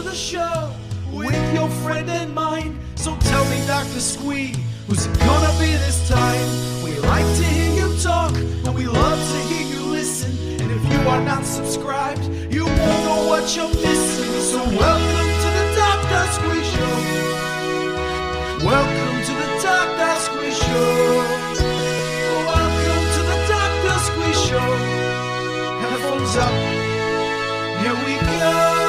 the show with your friend and mine. So tell me, Dr. Squee, who's it gonna be this time? We like to hear you talk, and we love to hear you listen. And if you are not subscribed, you won't know what you're missing. So welcome to the Dr. Squee Show. Welcome to the Dr. Squee Show. Welcome to the Dr. Squee Show. Headphones up, here we go.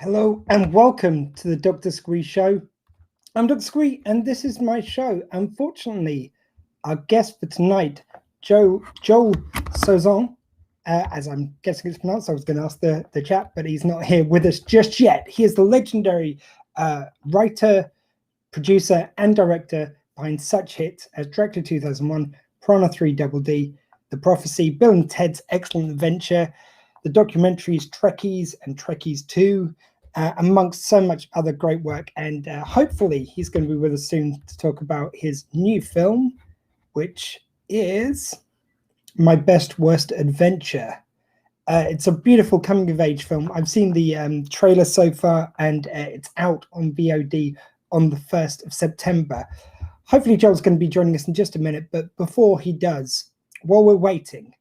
Hello and welcome to the Dr. Squee Show. I'm Dr. Squee and this is my show. Unfortunately, our guest for tonight, Joel Soisson, as I'm guessing it's pronounced, I was going to ask the chat, but he's not here with us just yet. He is the legendary writer, producer and director behind such hits as Director 2001, Piranha 3 Double D, The Prophecy, Bill and Ted's Excellent Adventure, the documentaries Trekkies and Trekkies 2, amongst so much other great work. And hopefully he's going to be with us soon to talk about his new film, which is My Best Worst Adventure. It's a beautiful coming-of-age film. I've seen the trailer so far, and it's out on VOD on the 1st of September. Hopefully Joel's going to be joining us in just a minute, but before he does, while we're waiting,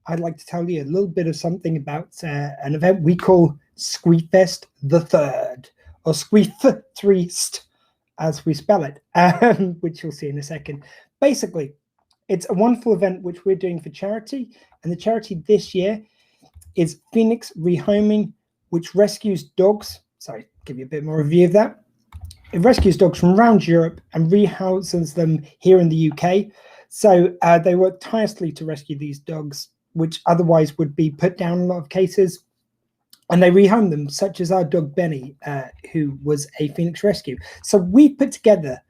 I'd like to tell you a little bit of something about an event we call Squee Fest the Third, or Squee Threest, as we spell it, which you'll see in a second. Basically, it's a wonderful event which we're doing for charity, and the charity this year is Phoenix Rehoming, which rescues dogs. Sorry, give you a bit more review of that. It rescues dogs from around Europe and rehouses them here in the UK. So they work tirelessly to rescue these dogs, which otherwise would be put down in a lot of cases. And they rehome them, such as our dog Benny, who was a Phoenix rescue. So we put together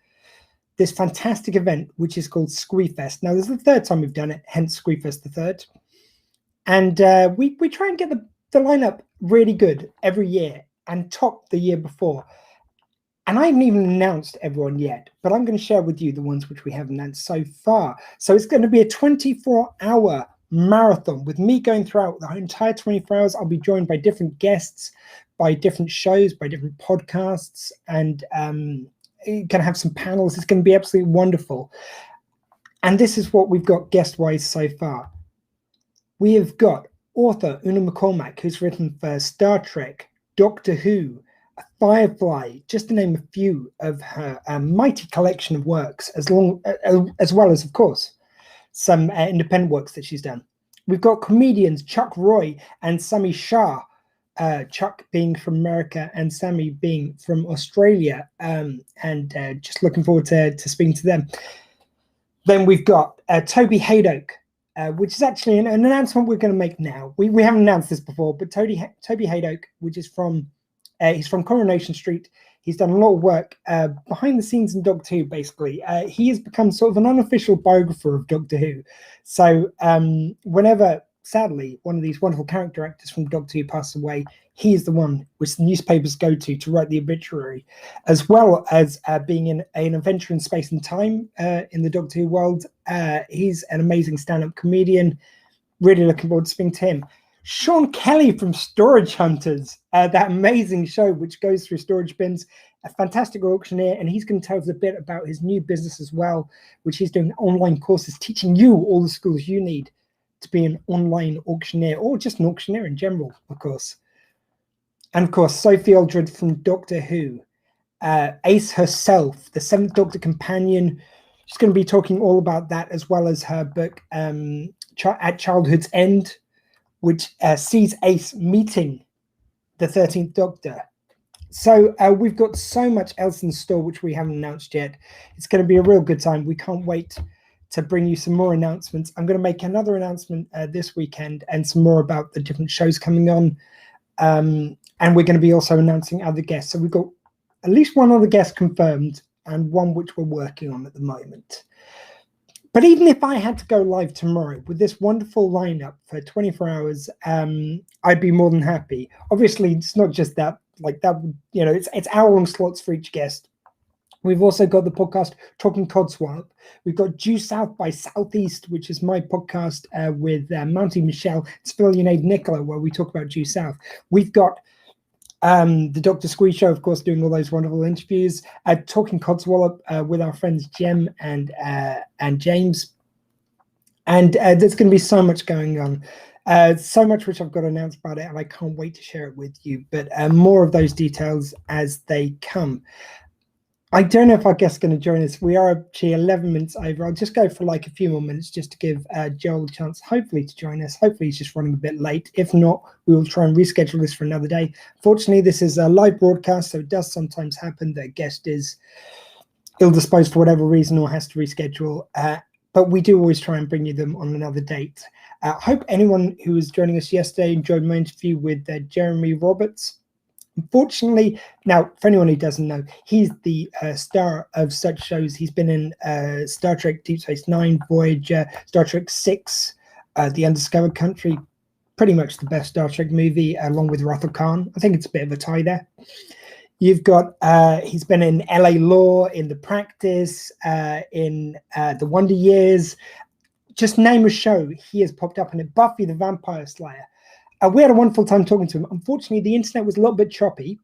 this fantastic event, which is called Squee Fest. Now, this is the third time we've done it, hence Squee Fest the Third. And we try and get the lineup really good every year and top the year before. And I haven't even announced everyone yet, but I'm going to share with you the ones which we have announced so far. So it's going to be a 24-hour marathon with me going throughout the entire 24 hours. I'll be joined by different guests, by different shows, by different podcasts, and going to have some panels. It's going to be absolutely wonderful. And this is what we've got guest-wise so far. We have got author Una McCormack, who's written for Star Trek, Doctor Who, Firefly, just to name a few of her mighty collection of works, as well as, of course, some independent works that she's done. We've got comedians Chuck Roy and Sammy Shah, Chuck being from America and Sammy being from Australia, and just looking forward to speaking to them. Then we've got Toby Haydock, which is actually an announcement we're going to make now. We haven't announced this before, but Toby Haydock, which is from he's from Coronation Street. He's done a lot of work behind the scenes in Doctor Who, basically. He has become sort of an unofficial biographer of Doctor Who. So whenever, sadly, one of these wonderful character actors from Doctor Who passes away, he is the one which the newspapers go to write the obituary, as well as being in an adventure in space and time in the Doctor Who world. He's an amazing stand-up comedian. Really looking forward to speaking to him. Sean Kelly from Storage Hunters, that amazing show which goes through storage bins, a fantastic auctioneer, and he's going to tell us a bit about his new business as well, which he's doing online courses teaching you all the skills you need to be an online auctioneer, or just an auctioneer in general, of course. And of course, Sophie Aldred from Doctor Who, Ace herself, the Seventh Doctor companion. She's going to be talking all about that, as well as her book At Childhood's End, which sees Ace meeting the 13th Doctor. So we've got so much else in store which we haven't announced yet. It's going to be a real good time. We can't wait to bring you some more announcements. I'm going to make another announcement this weekend and some more about the different shows coming on. And we're going to be also announcing other guests. So we've got at least one other guest confirmed and one which we're working on at the moment. But even if I had to go live tomorrow with this wonderful lineup for 24 hours, I'd be more than happy. Obviously, it's not just that, like that, you know, it's hour-long slots for each guest. We've also got the podcast Talking Codswallop. We've got Due South by Southeast, which is my podcast with Mountie Michelle, Spillionade Nicola, where we talk about Due South. We've got the Dr. Squee Show, of course, doing all those wonderful interviews. Talking Codswallop with our friends Jem and James. And there's going to be so much going on. So much which I've got to announce about it, and I can't wait to share it with you. But more of those details as they come. I don't know if our guest's going to join us. We are actually 11 minutes over. I'll just go for like a few more minutes just to give Joel a chance, hopefully, to join us. Hopefully, he's just running a bit late. If not, we will try and reschedule this for another day. Fortunately, this is a live broadcast, so it does sometimes happen that a guest is ill-disposed for whatever reason or has to reschedule. But we do always try and bring you them on another date. I hope anyone who was joining us yesterday enjoyed my interview with Jeremy Roberts. Unfortunately, now, for anyone who doesn't know, he's the star of such shows. He's been in Star Trek Deep Space Nine, Voyager, Star Trek 6, The Undiscovered Country, pretty much the best Star Trek movie, along with Wrath of Khan. I think it's a bit of a tie there. You've got, he's been in LA Law, in The Practice, in The Wonder Years. Just name a show, he has popped up in it. Buffy the Vampire Slayer. We had a wonderful time talking to him. Unfortunately, the internet was a little bit choppy.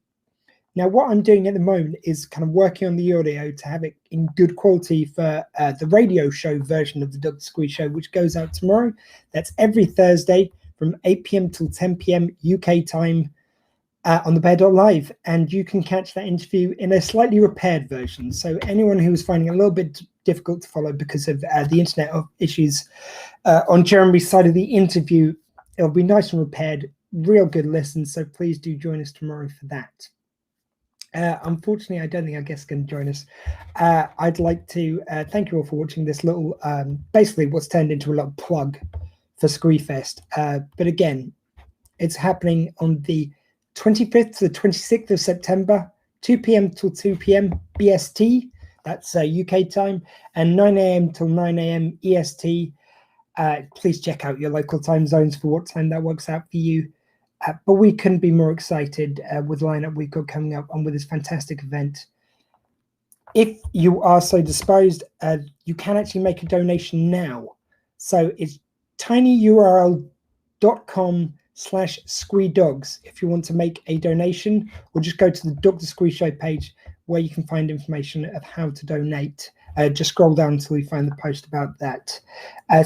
Now, what I'm doing at the moment is kind of working on the audio to have it in good quality for the radio show version of the Dr. Squee Show, which goes out tomorrow. That's every Thursday from 8 p.m. till 10 p.m. UK time on the Bear.live. And you can catch that interview in a slightly repaired version. So anyone who was finding it a little bit difficult to follow because of the internet issues on Jeremy's side of the interview, it'll be nice and repaired, real good listen, so please do join us tomorrow for that. Unfortunately, I don't think our guest can join us. I'd like to thank you all for watching this little, basically what's turned into a little plug for Squeefest. But again, it's happening on the 25th to the 26th of September, 2 p.m. till 2 p.m. BST, that's UK time, and 9 a.m. till 9 a.m. EST. Please check out your local time zones for what time that works out for you. But we couldn't be more excited with the lineup we've got coming up and with this fantastic event. If you are so disposed, you can actually make a donation now. So it's tinyurl.com/squeedogs if you want to make a donation, or just go to the Dr. Squee Show page where you can find information of how to donate. Just scroll down until you find the post about that.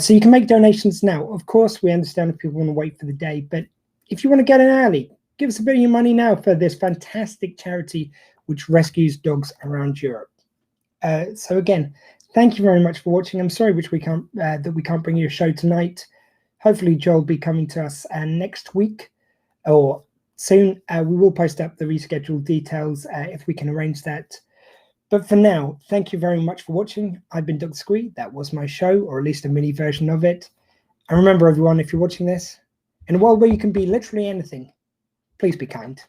So you can make donations now. Of course, we understand if people want to wait for the day, but if you want to get in early, give us a bit of your money now for this fantastic charity which rescues dogs around Europe. So again, thank you very much for watching. I'm sorry that we can't bring you a show tonight. Hopefully Joel will be coming to us next week or soon. We will post up the rescheduled details if we can arrange that. But for now, thank you very much for watching. I've been Dr. Squee. That was my show, or at least a mini version of it. And remember, everyone, if you're watching this, in a world where you can be literally anything, please be kind.